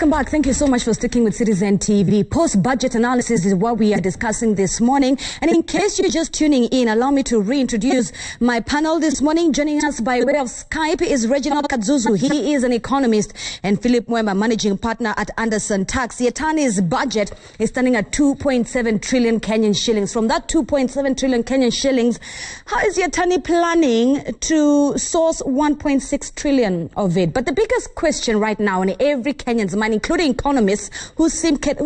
Welcome back. Thank you so much for sticking with Citizen TV. Post-budget analysis is what we are discussing this morning. And in case you're just tuning in, allow me to reintroduce my panel this morning. Joining us by way of Skype is Reginald Kadzutu. He is an economist, and Philip Muema, managing partner at Andersen Tax. The Yatani's budget is standing at 2.7 trillion Kenyan shillings. From that 2.7 trillion Kenyan shillings, how is Yatani planning to source 1.6 trillion of it? But the biggest question right now in every Kenyan's mind, including economists who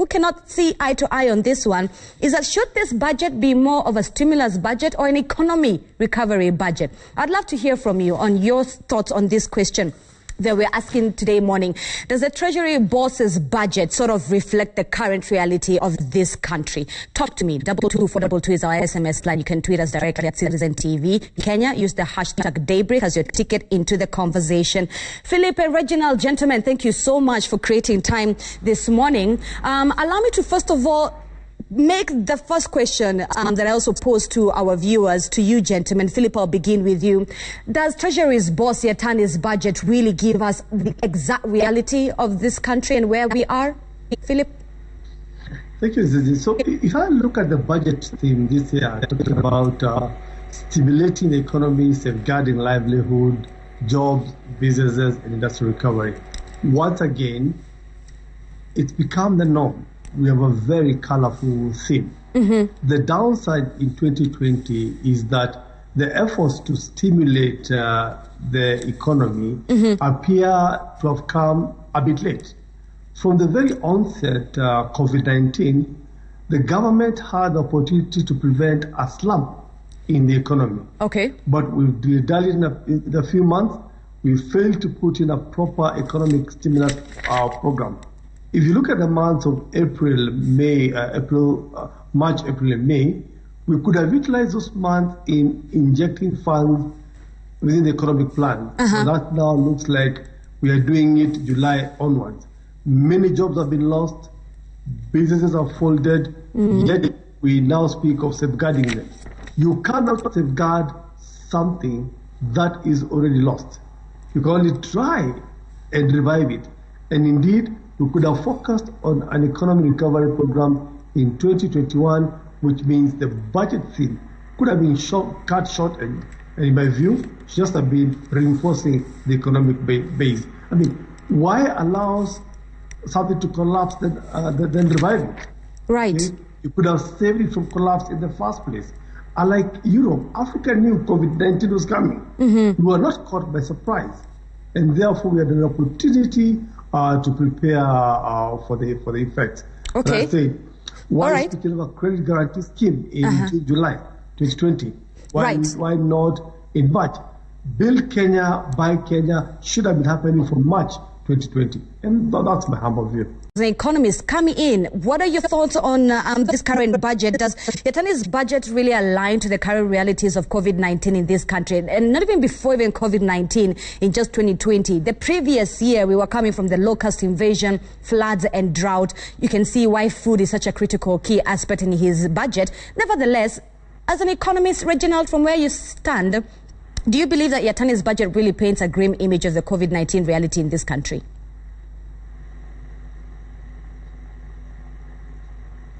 cannot see eye to eye on this one, is that should this budget be more of a stimulus budget or an economy recovery budget? I'd love to hear from you on your thoughts on this question that we're asking today morning. Does the Treasury boss's budget sort of reflect the current reality of this country? Talk to me. 22422 is our SMS line. You can tweet us directly at Citizen TV Kenya. Use the hashtag Daybreak as your ticket into the conversation. Philip and Reginald, gentlemen, thank you so much for creating time this morning. Allow me to first of all make the first question that I also pose to our viewers, to you gentlemen. Philip, I'll begin with you. Does Treasury's boss Yatani's budget really give us the exact reality of this country and where we are? Philip? Thank you, Zizi. So if I look at the budget theme this year, talking about stimulating the economy, safeguarding livelihood, jobs, businesses, and industrial recovery, once again, it's become the norm. We have a very colorful theme. Mm-hmm. The downside in 2020 is that the efforts to stimulate the economy appear to have come a bit late. From the very onset, COVID-19, the government had the opportunity to prevent a slump in the economy. Okay. But we've dilly-dallied in a few months. We failed to put in a proper economic stimulus program. If you look at the months of March, April, and May, we could have utilized those months in injecting funds within the economic plan. So that now looks like we are doing it July onwards. Many jobs have been lost, businesses are folded, yet we now speak of safeguarding them. You cannot safeguard something that is already lost. You can only try and revive it. And indeed, we could have focused on an economic recovery program in 2021, which means the budget theme could have been cut short and in my view, just have been reinforcing the economic base. I mean, why allow something to collapse then revive it? Right. Okay? You could have saved it from collapse in the first place. Unlike Europe, Africa knew COVID-19 was coming. We were not caught by surprise. And therefore, we had an opportunity to prepare for the effects. Okay. I say, why speaking of a credit guarantee scheme in July 2020? Why not in March? Build Kenya, buy Kenya should have been happening from March 2020. And that's my humble view. As an economist coming in, what are your thoughts on this current budget? Does Yatani's budget really align to the current realities of COVID-19 in this country? And not even before even COVID-19, in just 2020. The previous year, we were coming from the locust invasion, floods and drought. You can see why food is such a critical key aspect in his budget. Nevertheless, as an economist, Reginald, from where you stand, do you believe that Yatani's budget really paints a grim image of the COVID-19 reality in this country?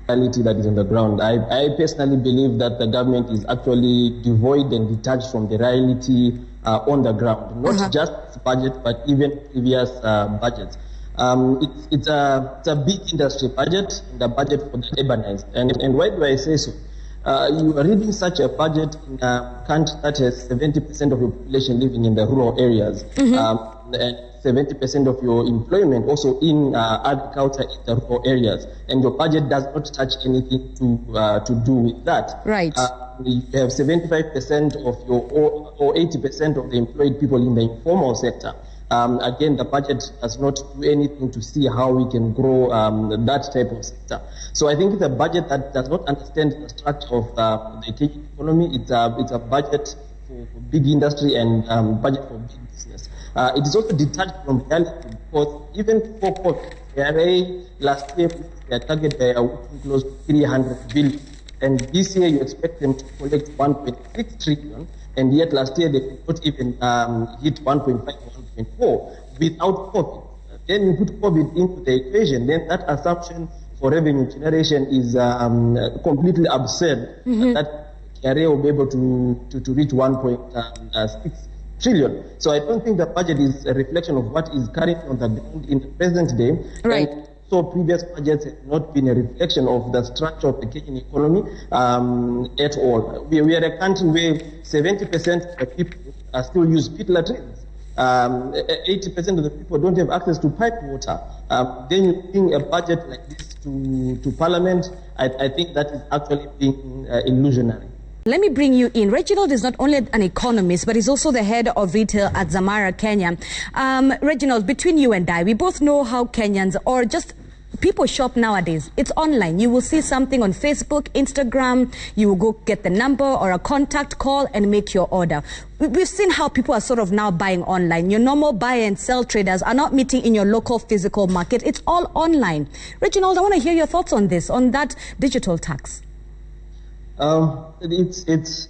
Reality that is on the ground. I personally believe that the government is actually devoid and detached from the reality on the ground. Not just this budget, but even previous budgets. It's a big industry budget, the budget for the urbanized. And why do I say so? You are reading such a budget in a country that has 70% of your population living in the rural areas, and 70% of your employment also in agriculture in the rural areas, and your budget does not touch anything to do with that. Right. You have 75% of your or 80% of the employed people in the informal sector. Again, the budget does not do anything to see how we can grow that type of sector. So I think it's a budget that does not understand the structure of the Kenyan economy. It's a budget for big industry and budget for big business. It is also detached from reality because even before COVID, last year their target they are working close to 300 billion. And this year you expect them to collect 1.6 trillion, and yet last year they could not even hit 1.5, 1.4 without COVID. then you put COVID into the equation, then that assumption for revenue generation is completely absurd. That area will be able to reach 1.6 trillion. So I don't think the budget is a reflection of what is currently on the ground in the present day. Right. And so previous budgets have not been a reflection of the structure of the Kenyan economy at all. We are a country where 70% of the people still use pit latrines. 80% of the people don't have access to pipe water. Then you bring a budget like this to Parliament, I think that is actually being illusionary. Let me bring you in. Reginald is not only an economist, but he's also the head of retail at Zamara, Kenya. Reginald, between you and I, we both know how Kenyans, or just people shop nowadays. It's online. You will see something on Facebook, Instagram. You will go get the number or a contact, call and make your order. We've seen how people are sort of now buying online. Your normal buy and sell traders are not meeting in your local physical market. It's all online. Reginald, I want to hear your thoughts on this, on that digital tax. It's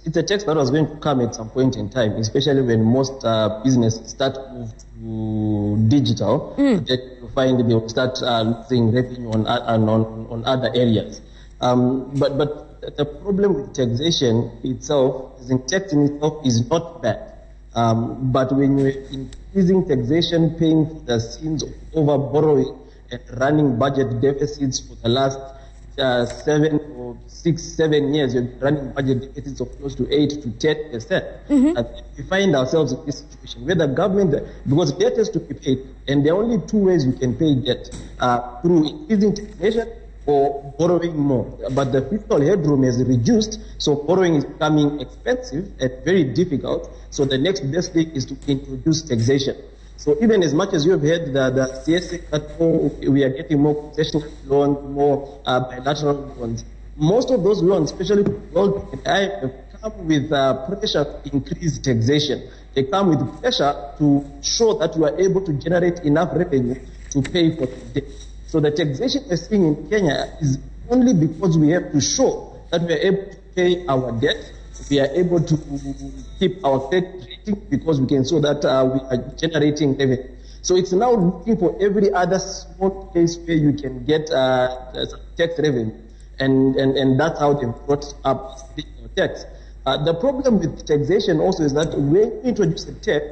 a tax that was going to come at some point in time, especially when most businesses start to move to digital. That you find they'll start losing revenue on other areas. But the problem with taxation itself, tax in itself is not bad. But when you're increasing taxation, paying for the sins of over borrowing and running budget deficits for the last 7 years, you're running budget deficits of close to 8 to 10%. And we find ourselves in this situation where the government, because debt has to be paid, and there are only two ways you can pay debt, through increasing taxation or borrowing more. But the fiscal headroom has reduced, so borrowing is becoming expensive and very difficult. So the next best thing is to introduce taxation. So even as much as you have heard the CSA that we are getting more concessional loans, more bilateral loans, most of those loans, especially World Bank and IMF, come with pressure to increase taxation. They come with pressure to show that you are able to generate enough revenue to pay for the debt. So the taxation we're seeing in Kenya is only because we have to show that we are able to pay our debt. We are able to keep our credit rating because we can show that we are generating revenue. So it's now looking for every other small place where you can get tax revenue. And that's how they brought up digital tax. The problem with taxation also is that when you introduce a tax,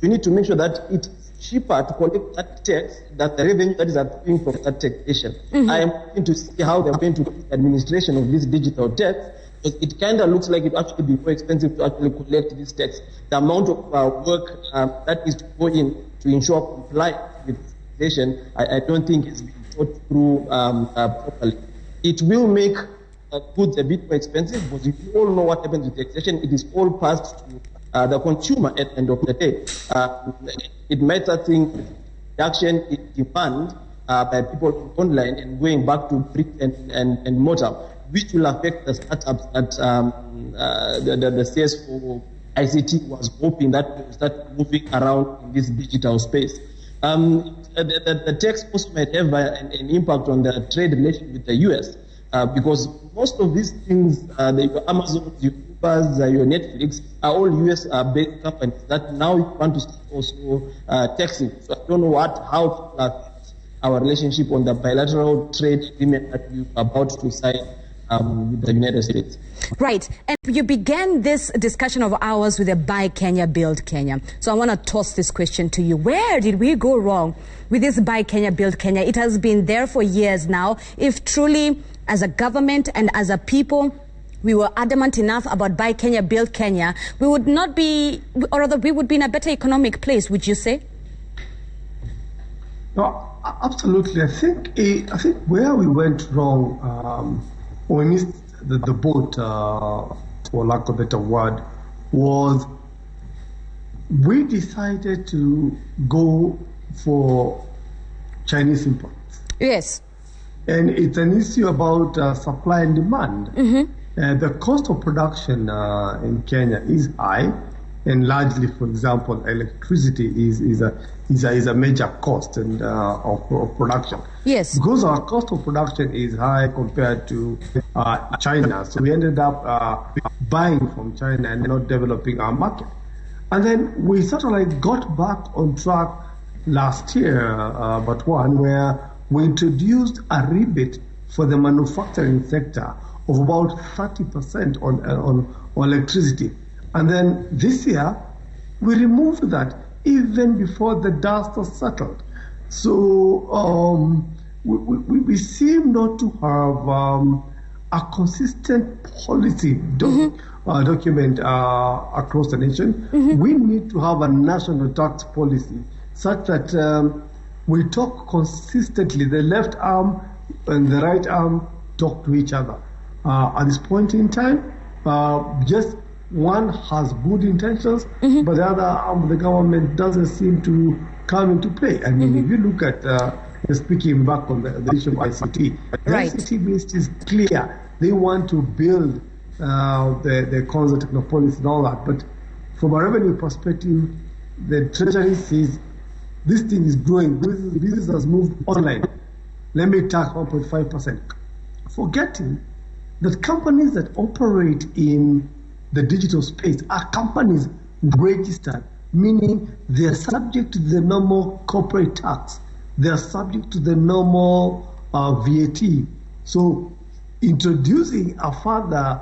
you need to make sure that it's cheaper to collect that tax than the revenue that is accruing from that taxation. I am going to see how they're going to do the administration of this digital tax, because it kind of looks like it actually be more expensive to actually collect this tax. The amount of work that is to go in to ensure compliance with taxation, I don't think is being thought through properly. It will make goods a bit more expensive, but you all know what happens with taxation. It is all passed to the consumer at the end of the day. It might start seeing reduction in demand by people online and going back to brick and mortar, which will affect the startups that the CS for ICT was hoping that will start moving around in this digital space. The tax also might have an impact on the trade relation with the US, because most of these things, your Amazon, your Ubers, your Netflix, are all US-based companies that now want to start also taxing. So I don't know how to affect our relationship on the bilateral trade agreement that we're about to sign with the United States. Right. And you began this discussion of ours with a Buy Kenya, Build Kenya. So I want to toss this question to you. Where did we go wrong with this Buy Kenya, Build Kenya? It has been there for years now. If truly, as a government and as a people, we were adamant enough about Buy Kenya, Build Kenya, we would not be, or rather we would be in a better economic place, would you say? No, absolutely. I think where we went wrong, when we missed the boat, for lack of a better word, was we decided to go for Chinese imports. Yes. And it's an issue about supply and demand. The cost of production in Kenya is high, and largely, for example, electricity is a major cost of production. Yes. Because our cost of production is high compared to China, so we ended up buying from China and not developing our market. And then we sort of like got back on track last year, but one, where we introduced a rebate for the manufacturing sector of about 30% on electricity. And then this year, we removed that even before the dust has settled. So we seem not to have a consistent policy document across the nation. We need to have a national tax policy such that we talk consistently. The left arm and the right arm talk to each other. At this point in time, just one has good intentions, but the other arm of the government doesn't seem to come into play. I mean, if you look at speaking back on the issue of ICT, the ICT list is clear. They want to build the concept technopolis and all that, but from a revenue perspective, the Treasury says this thing is growing. Business has moved online. Let me tax 1.5%. Forgetting that companies that operate in the digital space are companies registered, meaning they are subject to the normal corporate tax. They are subject to the normal VAT. So introducing a further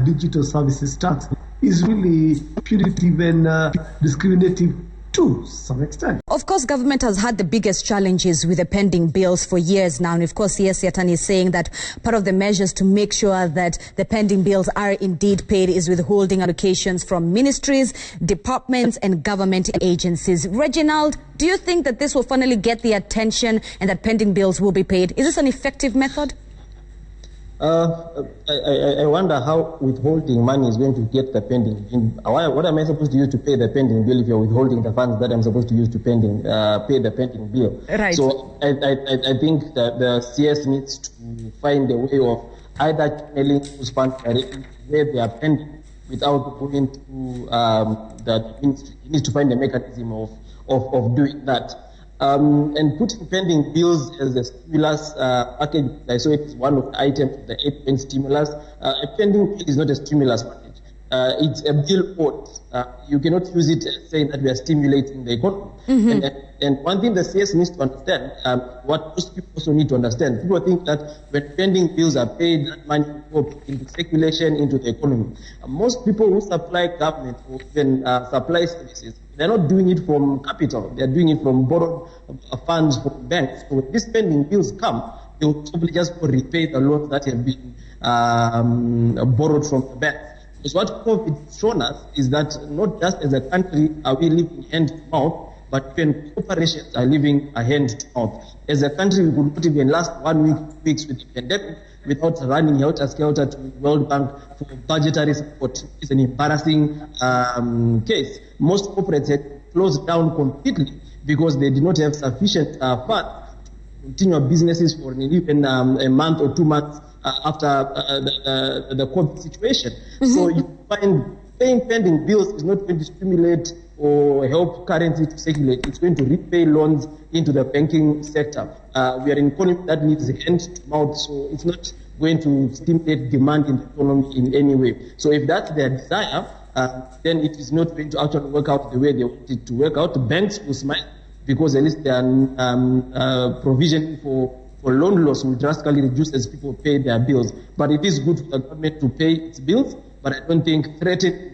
digital services tax is really punitive and discriminative to some extent. Of course, government has had the biggest challenges with the pending bills for years now. And of course, yes, Yatan is saying that part of the measures to make sure that the pending bills are indeed paid is withholding allocations from ministries, departments and government agencies. Reginald, do you think that this will finally get the attention and that pending bills will be paid? Is this an effective method? I wonder how withholding money is going to get the pending. What am I supposed to use to pay the pending bill if you're withholding the funds that I'm supposed to use to pay the pending bill? Right. So I think that the CS needs to find a way of either channeling those funds where they are pending without going to the ministry. It needs to find a mechanism of doing that. And putting pending bills as a stimulus package, I saw it as one of the items of the 8-point stimulus. A pending bill is not a stimulus package. It's a bill owed. You cannot use it as saying that we are stimulating the economy. And one thing the CS needs to understand, what most people also need to understand, people think that when pending bills are paid, that money will go into circulation, into the economy. Most people who supply government or even supply services, they're not doing it from capital. They're doing it from borrowed funds from banks. So when these pending bills come, they will probably just repay the loans that have been borrowed from the banks. Because what COVID has shown us is that not just as a country are we living hand to mouth, but even corporations are living a hand to mouth. As a country, we could not even last 1 week, 2 weeks with the pandemic without running helter-skelter to the World Bank for budgetary support. It's an embarrassing case. Most corporates had closed down completely because they did not have sufficient funds to continue businesses for even a month or 2 months after the COVID situation. So you find paying pending bills is not going to stimulate or help currency to circulate. It's going to repay loans into the banking sector. We are in an economy that needs hand to mouth, so it's not going to stimulate demand in the economy in any way. So if that's their desire, then it is not going to actually work out the way they want it to work out. Banks will smile because at least their provision for loan loss will drastically reduce as people pay their bills. But it is good for the government to pay its bills, but I don't think threatening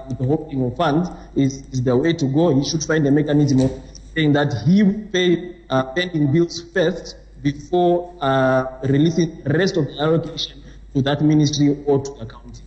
with the holding of funds is the way to go. He should find a mechanism of saying that he will pay pending bills first before releasing the rest of the allocation to that ministry or to the county.